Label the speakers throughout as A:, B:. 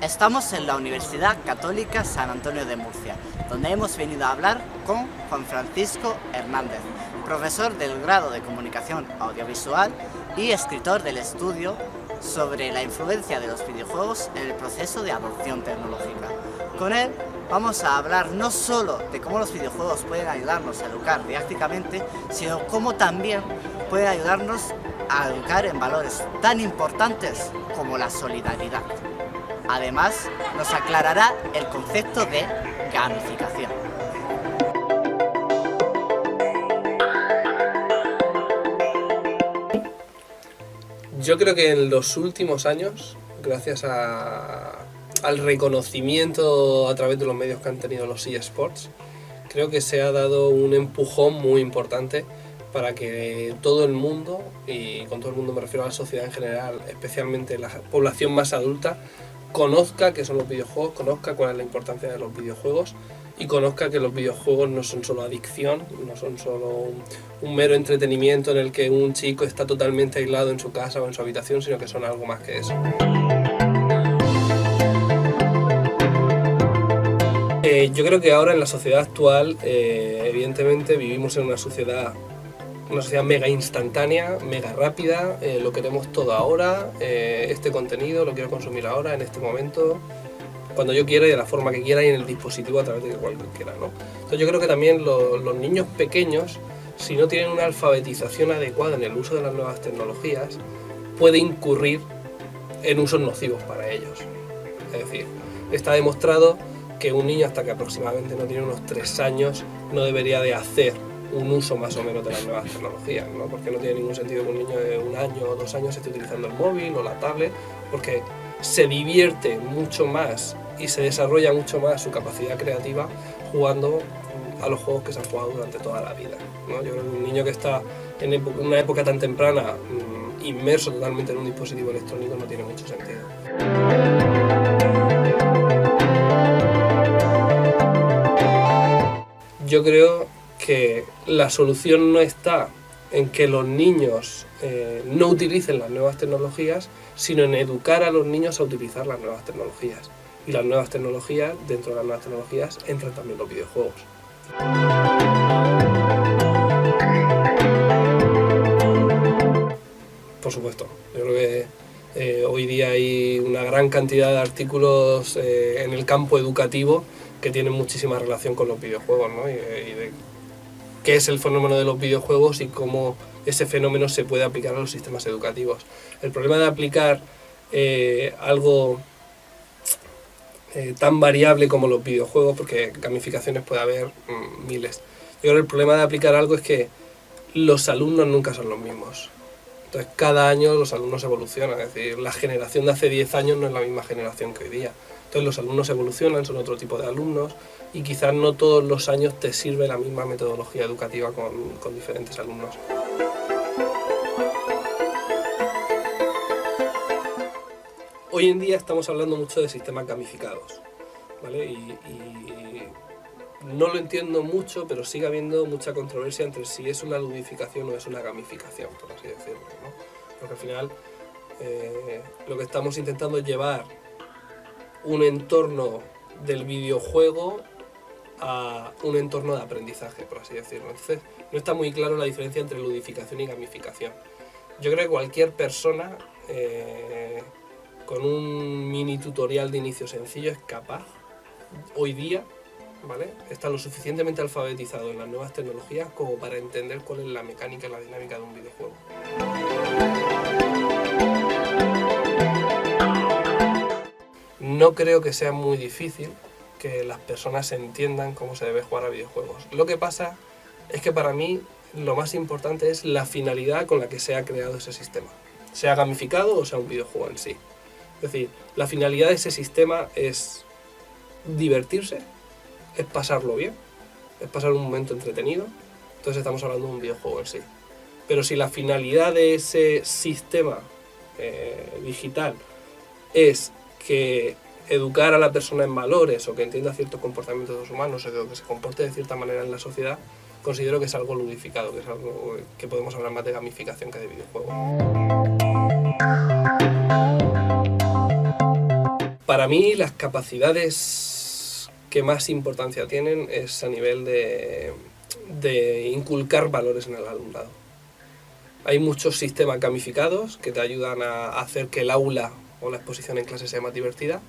A: Estamos en la Universidad Católica San Antonio de Murcia, donde hemos venido a hablar con Juan Francisco Hernández, profesor del grado de Comunicación Audiovisual y escritor del estudio sobre la influencia de los videojuegos en el proceso de adopción tecnológica. Con él vamos a hablar no solo de cómo los videojuegos pueden ayudarnos a educar didácticamente, sino cómo también pueden ayudarnos a educar en valores tan importantes como la solidaridad. Además, nos aclarará el concepto de gamificación.
B: Yo creo que en los últimos años, gracias al reconocimiento a través de los medios que han tenido los eSports, creo que se ha dado un empujón muy importante para que todo el mundo, y con todo el mundo me refiero a la sociedad en general, especialmente la población más adulta, conozca qué son los videojuegos, conozca cuál es la importancia de los videojuegos y conozca que los videojuegos no son solo adicción, no son solo un mero entretenimiento en el que un chico está totalmente aislado en su casa o en su habitación, sino que son algo más que eso. Yo creo que ahora en la sociedad actual, evidentemente vivimos en una sociedad mega instantánea, mega rápida, lo queremos todo ahora, este contenido lo quiero consumir ahora, en este momento, cuando yo quiera y de la forma que quiera y en el dispositivo a través de cualquiera, ¿no? Entonces yo creo que también los niños pequeños, si no tienen una alfabetización adecuada en el uso de las nuevas tecnologías, puede incurrir en usos nocivos para ellos. Es decir, está demostrado que un niño hasta que aproximadamente no tiene unos 3 años no debería de hacer un uso más o menos de las nuevas tecnologías, ¿no? Porque no tiene ningún sentido que un niño de 1 año o 2 años esté utilizando el móvil o la tablet, porque se divierte mucho más y se desarrolla mucho más su capacidad creativa jugando a los juegos que se han jugado durante toda la vida, ¿no? Yo creo que un niño que está en una época tan temprana inmerso totalmente en un dispositivo electrónico no tiene mucho sentido. Yo creo que la solución no está en que los niños no utilicen las nuevas tecnologías, sino en educar a los niños a utilizar las nuevas tecnologías. Y las nuevas tecnologías, dentro de las nuevas tecnologías, entran también los videojuegos. Por supuesto, yo creo que hoy día hay una gran cantidad de artículos en el campo educativo que tienen muchísima relación con los videojuegos, ¿no? Y de qué es el fenómeno de los videojuegos y cómo ese fenómeno se puede aplicar a los sistemas educativos. El problema de aplicar algo tan variable como los videojuegos, porque gamificaciones puede haber miles. Yo creo que el problema de aplicar algo es que los alumnos nunca son los mismos. Entonces cada año los alumnos evolucionan, es decir, la generación de hace 10 años no es la misma generación que hoy día. Entonces los alumnos evolucionan, son otro tipo de alumnos y quizás no todos los años te sirve la misma metodología educativa con diferentes alumnos. Hoy en día estamos hablando mucho de sistemas gamificados, ¿vale? Y no lo entiendo mucho, pero sigue habiendo mucha controversia entre si es una ludificación o es una gamificación, por así decirlo, ¿no? Porque al final lo que estamos intentando es llevar un entorno del videojuego a un entorno de aprendizaje, por así decirlo. Entonces, no está muy claro la diferencia entre ludificación y gamificación. Yo creo que cualquier persona con un mini tutorial de inicio sencillo es capaz, hoy día, ¿vale?, está lo suficientemente alfabetizado en las nuevas tecnologías como para entender cuál es la mecánica y la dinámica de un videojuego. No creo que sea muy difícil que las personas entiendan cómo se debe jugar a videojuegos. Lo que pasa es que para mí lo más importante es la finalidad con la que se ha creado ese sistema, sea gamificado o sea un videojuego en sí. Es decir, la finalidad de ese sistema es divertirse, es pasarlo bien, es pasar un momento entretenido, entonces estamos hablando de un videojuego en sí. Pero si la finalidad de ese sistema digital es que educar a la persona en valores o que entienda ciertos comportamientos de los humanos o que se comporte de cierta manera en la sociedad, considero que es algo ludificado, que es algo que podemos hablar más de gamificación que de videojuego. Para mí las capacidades que más importancia tienen es a nivel de inculcar valores en el alumnado. Hay muchos sistemas gamificados que te ayudan a hacer que el aula o la exposición en clase sea más divertida,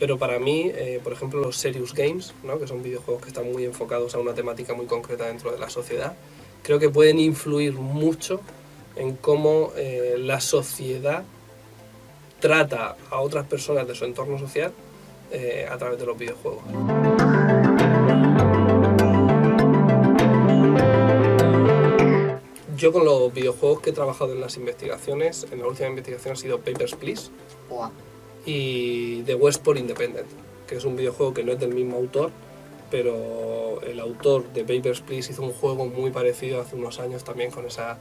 B: pero para mí, por ejemplo, los serious games, ¿no?, que son videojuegos que están muy enfocados a una temática muy concreta dentro de la sociedad, creo que pueden influir mucho en cómo la sociedad trata a otras personas de su entorno social a través de los videojuegos. Yo con los videojuegos que he trabajado en las investigaciones, en la última investigación ha sido Papers, Please y The Westport Independent, que es un videojuego que no es del mismo autor, pero el autor de Papers, Please hizo un juego muy parecido hace unos años también con esa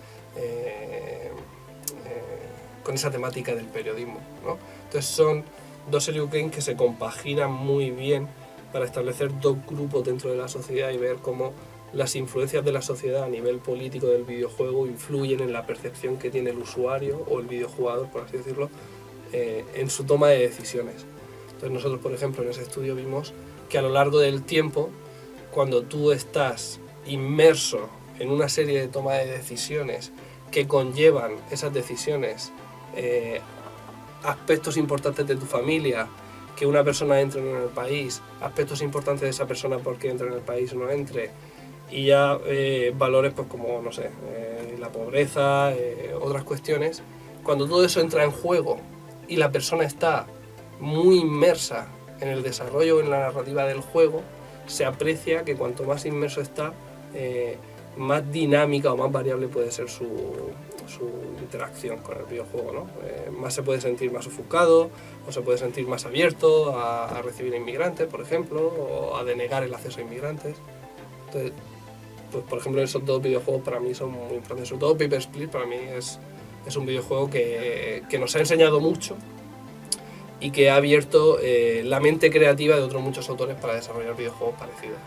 B: temática del periodismo, ¿no? Entonces son dos serious games que se compaginan muy bien para establecer dos grupos dentro de la sociedad y ver cómo las influencias de la sociedad a nivel político del videojuego influyen en la percepción que tiene el usuario o el videojugador, por así decirlo, en su toma de decisiones. Entonces nosotros, por ejemplo, en ese estudio vimos que a lo largo del tiempo, cuando tú estás inmerso en una serie de toma de decisiones que conllevan esas decisiones aspectos importantes de tu familia, que una persona entre o no en el país, aspectos importantes de esa persona porque entra en el país o no entre, y ya valores pues como, no sé, la pobreza, otras cuestiones. Cuando todo eso entra en juego y la persona está muy inmersa en el desarrollo, en la narrativa del juego, se aprecia que cuanto más inmerso está, más dinámica o más variable puede ser su interacción con el videojuego, ¿no? Más se puede sentir más ofuscado, o se puede sentir más abierto a recibir a inmigrantes, por ejemplo, o a denegar el acceso a inmigrantes. Entonces, pues, por ejemplo, esos dos videojuegos para mí son muy importantes. Sobre todo Papers, Please para mí es un videojuego que nos ha enseñado mucho y que ha abierto la mente creativa de otros muchos autores para desarrollar videojuegos parecidos.